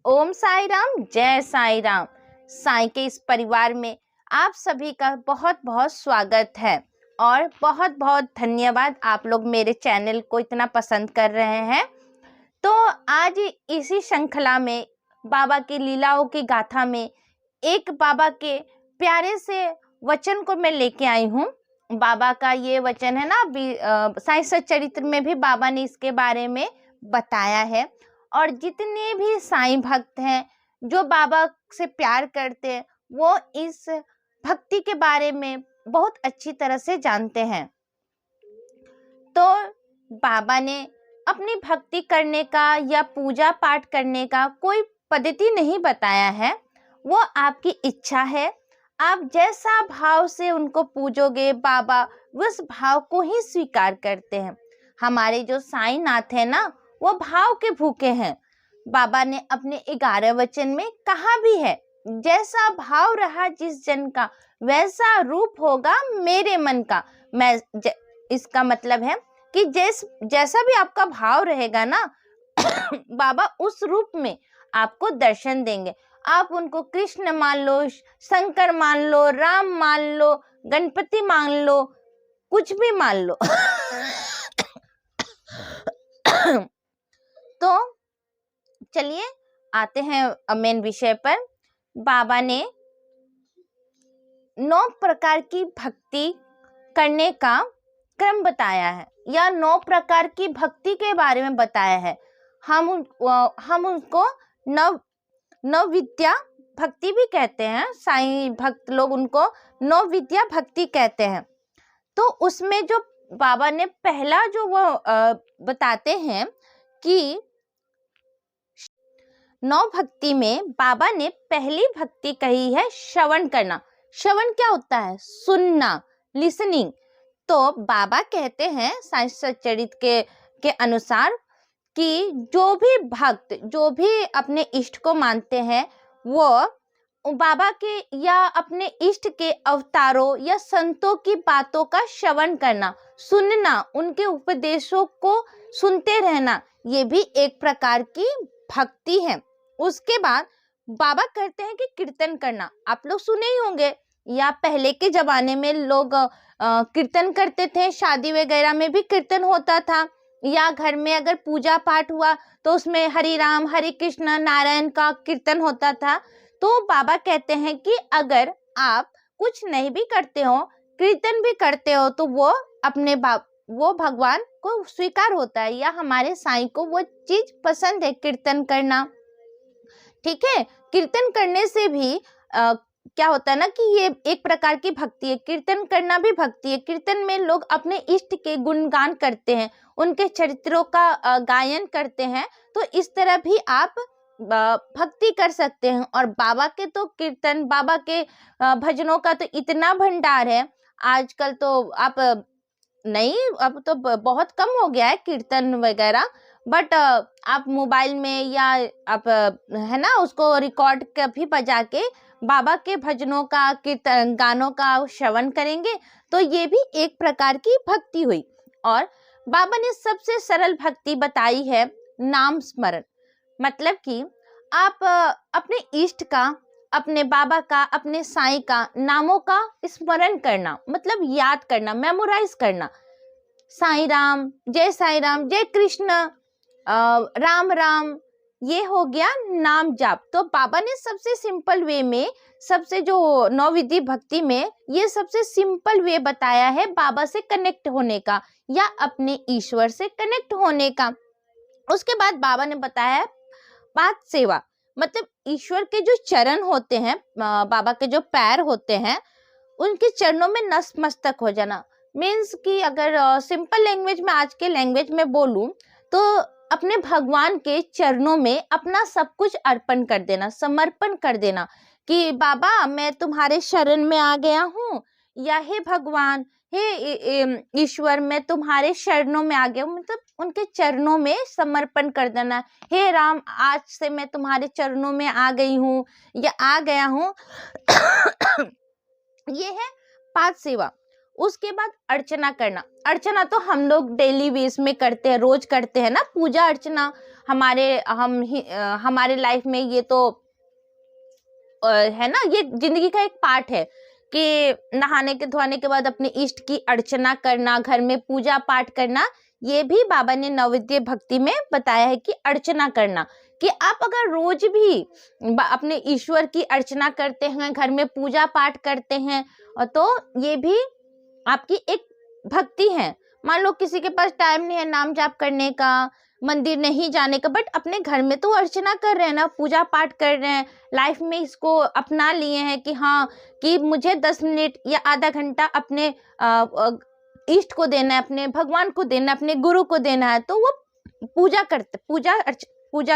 ओम साई राम, जय साई राम। साई के इस परिवार में आप सभी का बहुत बहुत स्वागत है और बहुत बहुत धन्यवाद। आप लोग मेरे चैनल को इतना पसंद कर रहे हैं। तो आज इसी श्रृंखला में बाबा की लीलाओं की गाथा में एक बाबा के प्यारे से वचन को मैं लेके आई हूँ। बाबा का ये वचन है ना, साई सच्चरित्र में भी बाबा ने इसके बारे में बताया है। और जितने भी साईं भक्त हैं जो बाबा से प्यार करते हैं वो इस भक्ति के बारे में बहुत अच्छी तरह से जानते हैं। तो बाबा ने अपनी भक्ति करने का या पूजा पाठ करने का कोई पद्धति नहीं बताया है, वो आपकी इच्छा है। आप जैसा भाव से उनको पूजोगे बाबा उस भाव को ही स्वीकार करते हैं। हमारे जो साईं नाथ है ना, वो भाव के भूखे हैं। बाबा ने अपने 11 वचन में कहा भी है, जैसा भाव रहा जिस जन का वैसा रूप होगा मेरे मन का। इसका मतलब है कि जैसा भी आपका भाव रहेगा ना बाबा उस रूप में आपको दर्शन देंगे। आप उनको कृष्ण मान लो, शंकर मान लो, राम मान लो, गणपति मान लो, कुछ भी मान लो तो चलिए आते हैं मेन विषय पर। बाबा ने 9 प्रकार की भक्ति करने का क्रम बताया है या 9 प्रकार की भक्ति के बारे में बताया है। हम उनको नव विद्या भक्ति भी कहते हैं। साईं भक्त लोग उनको नव विद्या भक्ति कहते हैं। तो उसमें जो बाबा ने पहला जो वो बताते हैं कि 9 भक्ति में बाबा ने पहली भक्ति कही है श्रवण करना। श्रवण क्या होता है? सुनना, लिसनिंग। तो बाबा कहते हैं साई सच्चरित्र के अनुसार कि जो भी भक्त जो भी अपने इष्ट को मानते हैं वो बाबा के या अपने इष्ट के अवतारों या संतों की बातों का श्रवण करना, सुनना, उनके उपदेशों को सुनते रहना, ये भी एक प्रकार की भक्ति है। उसके बाद बाबा कहते हैं कि कीर्तन करना। आप लोग सुने ही होंगे या पहले के जमाने में लोग कीर्तन करते थे। शादी वगैरह में भी कीर्तन होता था या घर में अगर पूजा पाठ हुआ तो उसमें हरि राम हरि कृष्ण नारायण का कीर्तन होता था। तो बाबा कहते हैं कि अगर आप कुछ नहीं भी करते हो, कीर्तन भी करते हो, तो वो भगवान को स्वीकार होता है या हमारे साईं को वो चीज पसंद है, कीर्तन करना। ठीक है, कीर्तन करने से भी क्या होता है ना कि ये एक प्रकार की भक्ति है। कीर्तन करना भी भक्ति है। कीर्तन में लोग अपने इष्ट के गुणगान करते हैं, उनके चरित्रों का गायन करते हैं। तो इस तरह भी आप भक्ति कर सकते हैं। और बाबा के तो कीर्तन, बाबा के भजनों का तो इतना भंडार है। आजकल तो अब तो बहुत कम हो गया है कीर्तन वगैरह, बट आप मोबाइल में या आप है ना उसको रिकॉर्ड कभी बजा के बाबा के भजनों का, कीर्तन गानों का श्रवण करेंगे तो ये भी एक प्रकार की भक्ति हुई। और बाबा ने सबसे सरल भक्ति बताई है नाम स्मरण। मतलब कि आप अपने इष्ट का, अपने बाबा का, अपने साईं का नामों का स्मरण करना, मतलब याद करना, मेमोराइज करना। साईं राम, जय कृष्ण, राम राम, ये हो गया नाम जाप। तो बाबा ने सबसे सिंपल वे में, सबसे जो 9 विधि भक्ति में ये सबसे सिंपल वे बताया है बाबा से कनेक्ट होने का या अपने ईश्वर से कनेक्ट होने का। उसके बाद बाबा ने बताया पाद सेवा। मतलब ईश्वर के जो चरण होते हैं, बाबा के जो पैर होते हैं, उनके चरणों में नतमस्तक हो जाना। मीन्स कि अगर सिंपल लैंग्वेज में, आज के लैंग्वेज में बोलूं तो अपने भगवान के चरणों में अपना सब कुछ अर्पण कर देना, समर्पण कर देना कि बाबा मैं तुम्हारे शरण में आ गया हूँ, या हे भगवान, हे ईश्वर मैं तुम्हारे शरणों में आ गया हूँ। मतलब उनके चरणों में समर्पण कर देना। हे राम, आज से मैं तुम्हारे चरणों में आ गई हूँ या आ गया हूँ ये है पाद सेवा। उसके बाद अर्चना करना। अर्चना तो हम लोग डेली बेस में करते हैं, रोज करते हैं ना पूजा अर्चना। हमारे लाइफ में ये तो है ना, ये जिंदगी का एक पार्ट है कि नहाने के धोने के बाद अपने इष्ट की अर्चना करना, घर में पूजा पाठ करना। ये भी बाबा ने नवोदय भक्ति में बताया है कि अर्चना करना, कि आप अगर रोज भी अपने ईश्वर की अर्चना करते हैं, घर में पूजा पाठ करते हैं, तो ये भी आपकी एक भक्ति है। मान लो किसी के पास टाइम नहीं है नाम जाप करने का, मंदिर नहीं जाने का, बट अपने घर में तो अर्चना कर रहे हैं ना, पूजा पाठ कर रहे हैं, लाइफ में इसको अपना लिए हैं कि हाँ, कि मुझे 10 मिनट या आधा घंटा अपने इष्ट को देना है, अपने भगवान को देना है, अपने गुरु को देना है। तो वो पूजा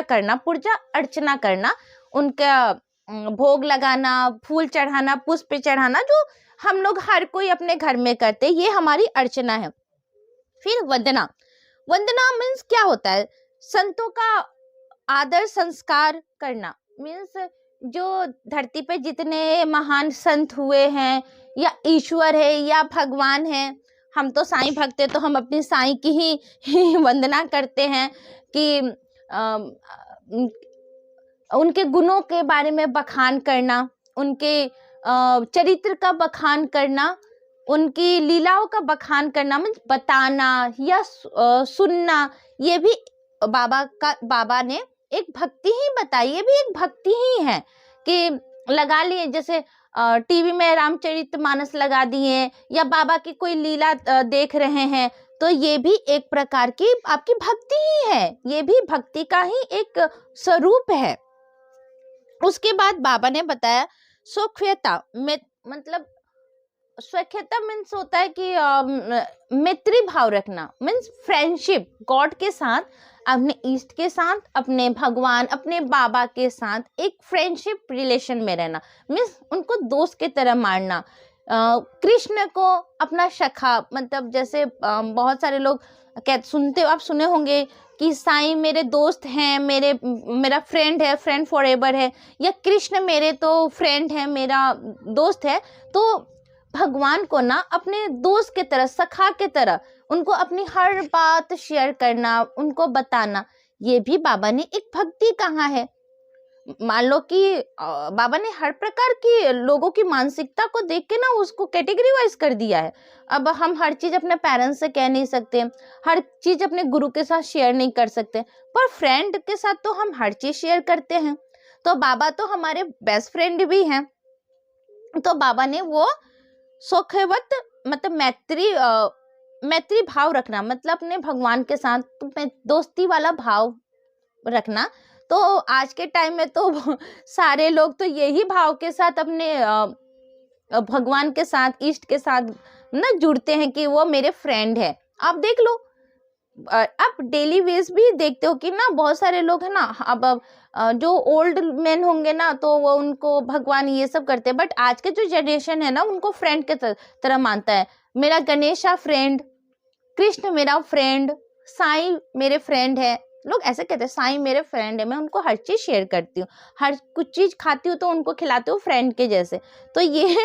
करना, पूजा अर्चना करना, उनका भोग लगाना, फूल चढ़ाना, पुष्प चढ़ाना, जो हम लोग हर कोई अपने घर में करते, ये हमारी अर्चना है। फिर वंदना। वंदना मीन्स क्या होता है? संतों का आदर संस्कार करना। मीन्स जो धरती पे जितने महान संत हुए हैं, या ईश्वर है या भगवान है, हम तो साईं भक्त है तो हम अपनी साईं की ही वंदना करते हैं कि उनके गुणों के बारे में बखान करना, उनके चरित्र का बखान करना, उनकी लीलाओं का बखान करना, मीन्स बताना या सुनना। ये भी बाबा ने एक भक्ति ही बताई, ये भी एक भक्ति ही है कि लगा लिए, जैसे टीवी में रामचरितमानस लगा दिए या बाबा की कोई लीला देख रहे हैं, तो ये भी एक प्रकार की आपकी भक्ति ही है, ये भी भक्ति का ही एक स्वरूप है। उसके बाद बाबा ने बताया सौख्यता, मतलब स्वच्छता मीन्स होता है कि मैत्री भाव रखना, मीन्स फ्रेंडशिप गॉड के साथ, अपने ईस्ट के साथ, अपने भगवान, अपने बाबा के साथ एक फ्रेंडशिप रिलेशन में रहना, मीन्स उनको दोस्त की तरह मानना। कृष्ण को अपना सखा, मतलब जैसे बहुत सारे लोग आप सुने होंगे कि साईं मेरे दोस्त हैं, मेरा फ्रेंड है, फ्रेंड फॉर एवर है, या कृष्ण मेरे तो फ्रेंड है, मेरा दोस्त है। तो भगवान को ना अपने दोस्त के तरह, सखा के तरह उनको अपनी हर बात शेयर करना, उनको बताना, ये भी बाबा ने एक भक्ति कहा है। मान लो कि बाबा ने हर प्रकार की लोगों की मानसिकता को देख के ना उसको कैटेगरी वाइज कर दिया है। अब हम हर चीज अपने पेरेंट्स से कह नहीं सकते, हर चीज अपने गुरु के साथ शेयर नहीं कर सकते, पर फ्रेंड के साथ तो हम हर चीज शेयर करते हैं। तो बाबा तो हमारे बेस्ट फ्रेंड भी हैं। तो बाबा ने वो सौख्यवत, मतलब मैत्री भाव रखना, मतलब अपने भगवान के साथ दोस्ती वाला भाव रखना। तो आज के टाइम में तो सारे लोग तो यही भाव के साथ अपने भगवान के साथ, इष्ट के साथ ना जुड़ते हैं कि वो मेरे फ्रेंड है। आप देख लो, आप डेली वेज भी देखते हो कि ना बहुत सारे लोग है ना, अब जो ओल्ड मैन होंगे ना तो वो उनको भगवान ये सब करते हैं, बट आज के जो जनरेशन है ना उनको फ्रेंड के तरह मानता है। मेरा गणेशा फ्रेंड, कृष्ण मेरा फ्रेंड, साईं मेरे फ्रेंड है, लोग ऐसे कहते हैं साईं मेरे फ्रेंड है, मैं उनको हर चीज शेयर करती हूँ, हर कुछ चीज खाती हूँ तो उनको खिलाती हूँ फ्रेंड के जैसे। तो ये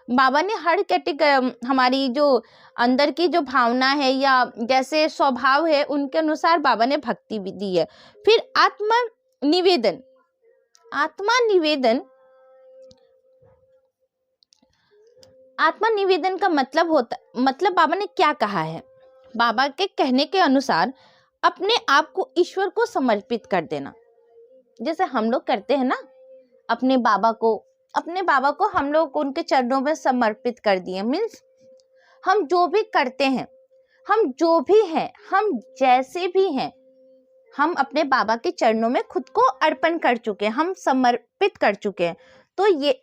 बाबा ने हर कैटेगरी, हमारी जो अंदर की जो भावना है या जैसे स्वभाव है उनके अनुसार बाबा ने भक्ति भी दी है। फिर आत्मनिवेदन। आत्मनिवेदन का मतलब बाबा ने क्या कहा है? बाबा के कहने के अनुसार अपने आप को ईश्वर को समर्पित कर देना, जैसे हम लोग करते हैं ना, अपने बाबा को हम लोग उनके चरणों में समर्पित कर दिए। मीन्स हम जो भी करते हैं, हम जो भी हैं, हम जैसे भी हैं, हम अपने बाबा के चरणों में खुद को अर्पण कर चुके हैं, हम समर्पित कर चुके हैं। तो ये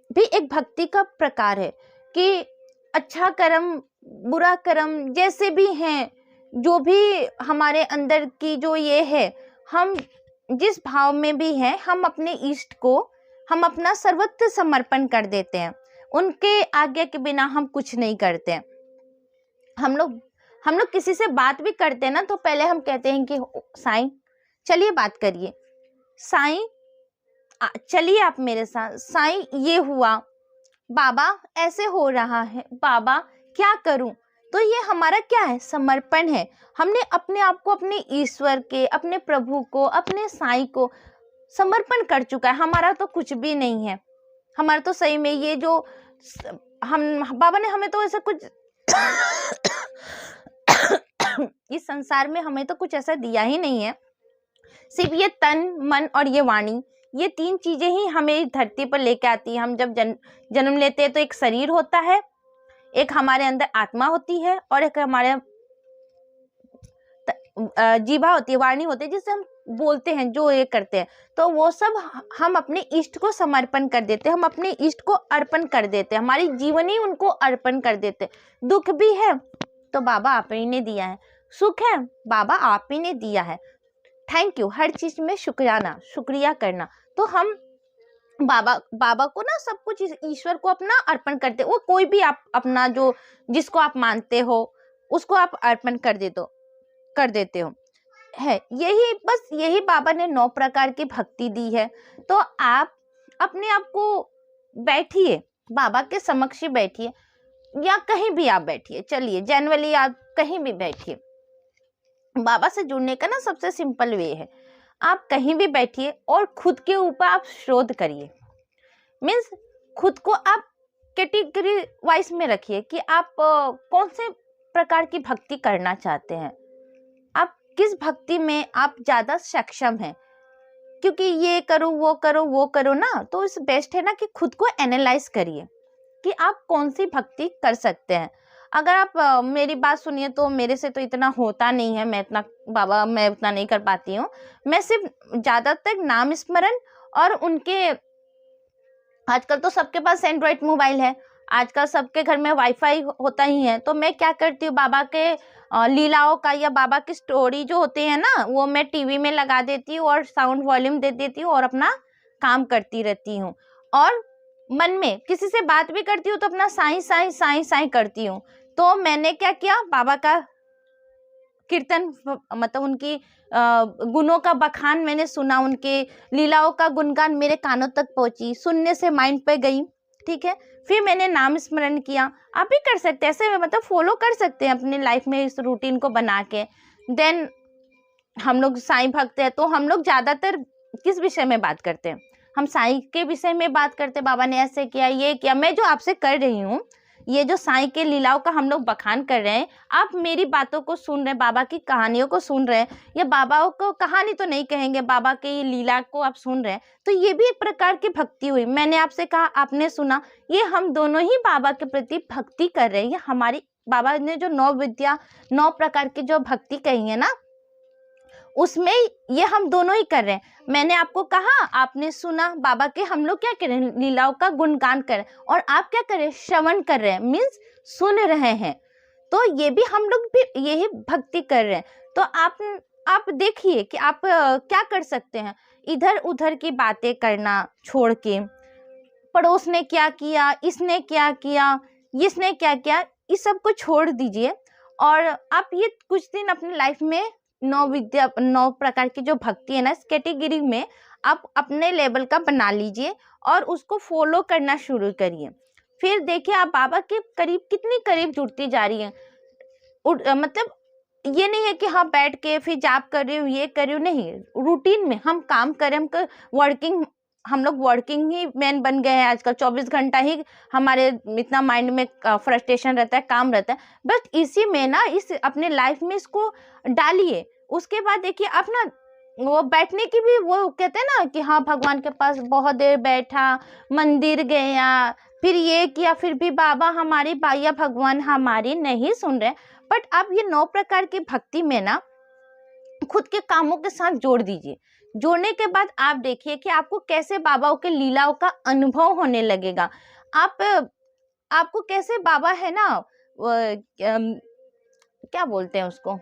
भी एक भक्ति का प्रकार है कि अच्छा कर्म, बुरा कर्म, जैसे भी हैं, जो भी हमारे अंदर की जो ये है, हम जिस भाव में भी हैं, हम अपने इष्ट को हम अपना सर्वत्र समर्पण कर देते हैं। उनके आज्ञा के बिना हम कुछ नहीं करते हैं। हम लोग किसी से बात भी करते हैं ना तो पहले हम कहते हैं कि साईं चलिए बात करिए, साईं चलिए आप मेरे साथ, साईं ये हुआ, बाबा ऐसे हो रहा है, बाबा क्या करूं? तो ये हमारा क्या है? समर्पण है। हमने अपने आप को अपने ईश्वर के, अपने प्रभु को, अपने साईं को समर्पण कर चुका है। हमारा तो कुछ भी नहीं है। हमारा तो सही में ये जो हम बाबा ने हमें तो ऐसा कुछ इस संसार में हमें तो कुछ ऐसा दिया ही नहीं है। सिर्फ ये तन, मन और ये वाणी, ये 3 चीजें ही हमें इस धरती पर लेके आती है। हम जब जन्म लेते हैं तो एक शरीर होता है, एक हमारे अंदर आत्मा होती है और एक हमारे जीभा होती है, वाणी होती है, जिससे हम बोलते हैं, जो ये करते हैं। तो वो सब हम अपने इष्ट को समर्पण कर देते हैं, हम अपने इष्ट को अर्पण कर देते हैं, हमारी जीवन ही उनको अर्पण कर देते हैं। दुख भी है तो बाबा आप ही ने दिया है, सुख है बाबा आप ही ने दिया है। थैंक यू, हर चीज में शुक्रिया करना। तो हम बाबा को ना सब कुछ ईश्वर को अपना अर्पण करते। वो कोई भी आप अपना जो जिसको आप मानते हो उसको आप अर्पण कर देते हो है। यही बाबा ने 9 प्रकार की भक्ति दी है। तो आप अपने आप को बैठिए, बाबा के समक्ष ही बैठिए या कहीं भी आप बैठिए, चलिए जनरली आप कहीं भी बैठिए। बाबा से जुड़ने का ना सबसे सिंपल वे है, आप कहीं भी बैठिए और खुद के ऊपर आप शोध करिए। मीन्स खुद को आप कैटेगरी वाइज में रखिए कि आप कौन से प्रकार की भक्ति करना चाहते हैं, आप किस भक्ति में आप ज्यादा सक्षम हैं। क्योंकि ये करो वो करो ना, तो इस बेस्ट है ना कि खुद को एनालाइज करिए कि आप कौन सी भक्ति कर सकते हैं। अगर आप मेरी बात सुनिए तो मेरे से तो इतना होता नहीं है, मैं उतना नहीं कर पाती हूँ। मैं सिर्फ ज्यादातर नाम स्मरण और उनके, आजकल तो सबके पास एंड्रॉइड मोबाइल है, आजकल सबके घर में वाईफाई होता ही है। तो मैं क्या करती हूँ, बाबा के लीलाओं का या बाबा की स्टोरी जो होते हैं ना, वो मैं टीवी में लगा देती हूँ और साउंड वॉल्यूम दे देती हूँ और अपना काम करती रहती हूँ। और मन में किसी से बात भी करती हूँ तो अपना साईं साईं साईं साईं करती हूँ। तो मैंने क्या किया, बाबा का कीर्तन, मतलब उनकी गुणों का बखान मैंने सुना, उनके लीलाओं का गुणगान मेरे कानों तक पहुंची, सुनने से माइंड पे गई। ठीक है, फिर मैंने नाम स्मरण किया। आप भी कर सकते हैं ऐसे, मतलब फॉलो कर सकते हैं अपने लाइफ में इस रूटीन को बना के। देन हम लोग साईं भक्त है, तो हम लोग ज्यादातर किस विषय में बात करते हैं, हम साईं के विषय में बात करते हैं। बाबा ने ऐसे किया, ये किया। मैं जो आपसे कर रही हूँ, ये जो साईं के लीलाओं का हम लोग बखान कर रहे हैं, आप मेरी बातों को सुन रहे हैं, बाबा की कहानियों को सुन रहे हैं, या बाबा को कहानी तो नहीं कहेंगे, बाबा के ये लीला को आप सुन रहे हैं, तो ये भी एक प्रकार की भक्ति हुई। मैंने आपसे कहा, आपने सुना, ये हम दोनों ही बाबा के प्रति भक्ति कर रहे हैं। ये हमारी बाबा ने जो 9 प्रकार की जो भक्ति कही है ना, उसमें ये हम दोनों ही कर रहे हैं। मैंने आपको कहा, आपने सुना, बाबा के हम लोग क्या कर रहे हैं, लीलाओं का गुणगान कर रहे हैं, और आप क्या कर रहे हैं, श्रवण कर रहे हैं, मीन्स सुन रहे हैं। तो ये भी हम लोग भी यही भक्ति कर रहे हैं। तो आप देखिए कि आप क्या कर सकते हैं, इधर उधर की बातें करना छोड़ के, पड़ोस ने क्या किया, इसने क्या किया, इसने क्या किया, इस सब को छोड़ दीजिए। और आप ये कुछ दिन अपनी लाइफ में 9 प्रकार की जो भक्ति है ना, इस कैटेगरी में आप अपने लेवल का बना लीजिए और उसको फॉलो करना शुरू करिए। फिर देखिए आप बाबा के करीब कितनी करीब जुड़ती जा रही है। मतलब ये नहीं है कि हाँ बैठ के फिर जाप कर रही हूँ, ये कर रही हूँ, नहीं, रूटीन में हम काम करें, हम लोग वर्किंग ही मैन बन गए हैं आजकल। 24 घंटा ही हमारे इतना माइंड में फ्रस्ट्रेशन रहता है, काम रहता है। बस इसी में ना, इस अपने लाइफ में इसको डालिए। उसके बाद देखिए आप ना, वो बैठने की भी, वो कहते हैं ना कि हाँ भगवान के पास बहुत देर बैठा, मंदिर गया, फिर ये किया, फिर भी बाबा हमारी या भगवान हमारी नहीं सुन रहे। बट आप ये 9 प्रकार की भक्ति में ना खुद के कामों के साथ जोड़ दीजिए। जोड़ने के बाद आप देखिए कि आपको कैसे बाबाओं के लीलाओं का अनुभव होने लगेगा। आपको कैसे बाबा है ना, क्या बोलते हैं उसको,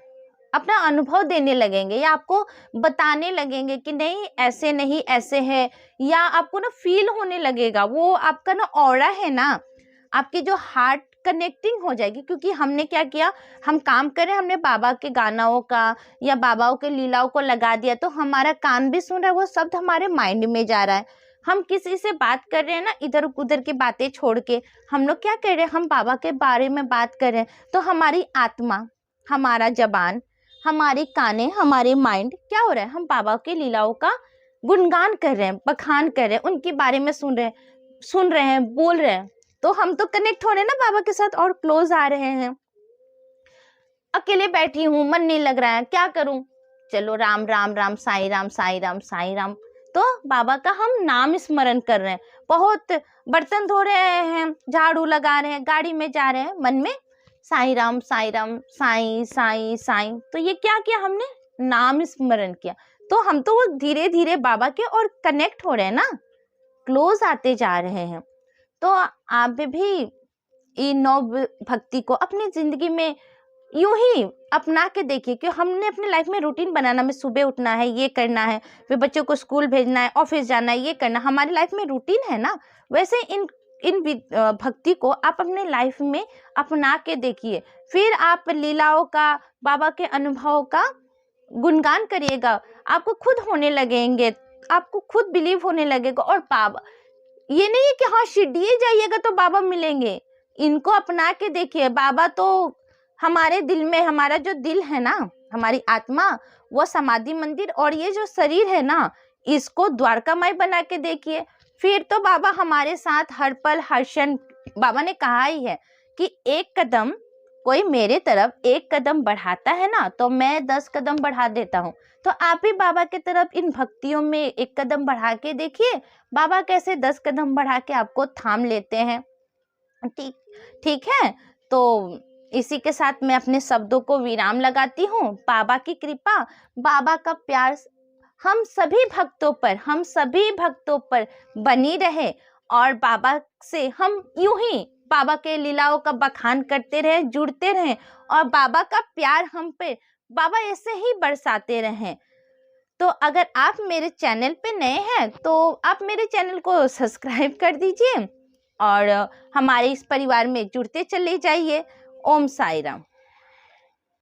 अपना अनुभव देने लगेंगे, या आपको बताने लगेंगे कि नहीं ऐसे नहीं ऐसे है, या आपको ना फील होने लगेगा। वो आपका ना ऑरा है ना, आपकी जो हार्ट कनेक्टिंग हो जाएगी। क्योंकि हमने क्या किया, हम काम करें, हमने बाबा के गानाओं का या बाबाओं के लीलाओं को लगा दिया, तो हमारा कान भी सुन रहा है, वो शब्द हमारे माइंड में जा रहा है, हम किसी से बात कर रहे हैं ना, इधर उधर की बातें छोड़ के हम लोग क्या कर रहे हैं, हम बाबा के बारे में बात कर रहे हैं। तो हमारी आत्मा, हमारा जबान, हमारी कानें, हमारे माइंड क्या हो रहा है, हम बाबा के लीलाओं का गुणगान कर रहे हैं, बखान कर रहे हैं, उनके बारे में सुन रहे हैं, बोल रहे हैं। तो हम तो कनेक्ट हो रहे हैं ना बाबा के साथ और क्लोज आ रहे हैं। अकेले बैठी हूँ, मन नहीं लग रहा है, क्या करूं, चलो राम राम राम, साईं राम साईं राम साईं राम। तो बाबा का हम नाम स्मरण कर रहे हैं। बहुत बर्तन धो रहे हैं, झाड़ू लगा रहे हैं, गाड़ी में जा रहे हैं, मन में साईं राम साईं साईं साईं। तो ये क्या किया हमने, नाम स्मरण किया। तो हम तो वो धीरे धीरे बाबा के और कनेक्ट हो रहे हैं ना, क्लोज आते जा रहे हैं। तो आप भी इन नौ भक्ति को अपनी जिंदगी में यूं ही अपना के देखिए कि हमने अपनी लाइफ में रूटीन बनाना, में सुबह उठना है, ये करना है, फिर बच्चों को स्कूल भेजना है, ऑफिस जाना है, ये करना, हमारी लाइफ में रूटीन है ना। वैसे इन भक्ति को आप अपने लाइफ में अपना के देखिए, फिर आप लीलाओं का, बाबा के अनुभव का गुणगान करिएगा, आपको खुद होने लगेंगे, आपको खुद बिलीव होने लगेगा। और बाबा, ये नहीं है कि हाँ शिरडी जाइएगा तो बाबा मिलेंगे, इनको अपना के देखिए। बाबा तो हमारे दिल में, हमारा जो दिल है ना, हमारी आत्मा, वो समाधि मंदिर, और ये जो शरीर है ना, इसको द्वारकामाई बना के देखिए, फिर तो बाबा हमारे साथ हर पल हर क्षण। बाबा ने कहा ही है कि एक कदम कोई मेरे तरफ एक कदम बढ़ाता है ना, तो मैं 10 कदम बढ़ा देता हूँ। तो आप भी बाबा की तरफ इन भक्तियों में एक कदम बढ़ा के देखिए, बाबा कैसे 10 कदम बढ़ा के आपको थाम लेते हैं। ठीक है। तो इसी के साथ मैं अपने शब्दों को विराम लगाती हूँ। बाबा की कृपा, बाबा का प्यार हम सभी भक्तों पर बनी रहे, और बाबा से हम यूं ही बाबा के लीलाओं का बखान करते रहे, जुड़ते रहे, और बाबा का प्यार हम पे बाबा ऐसे ही बरसाते रहे। तो अगर आप मेरे चैनल पे नए हैं तो आप मेरे चैनल को सब्सक्राइब कर दीजिए और हमारे इस परिवार में जुड़ते चले जाइए। ओम साई राम।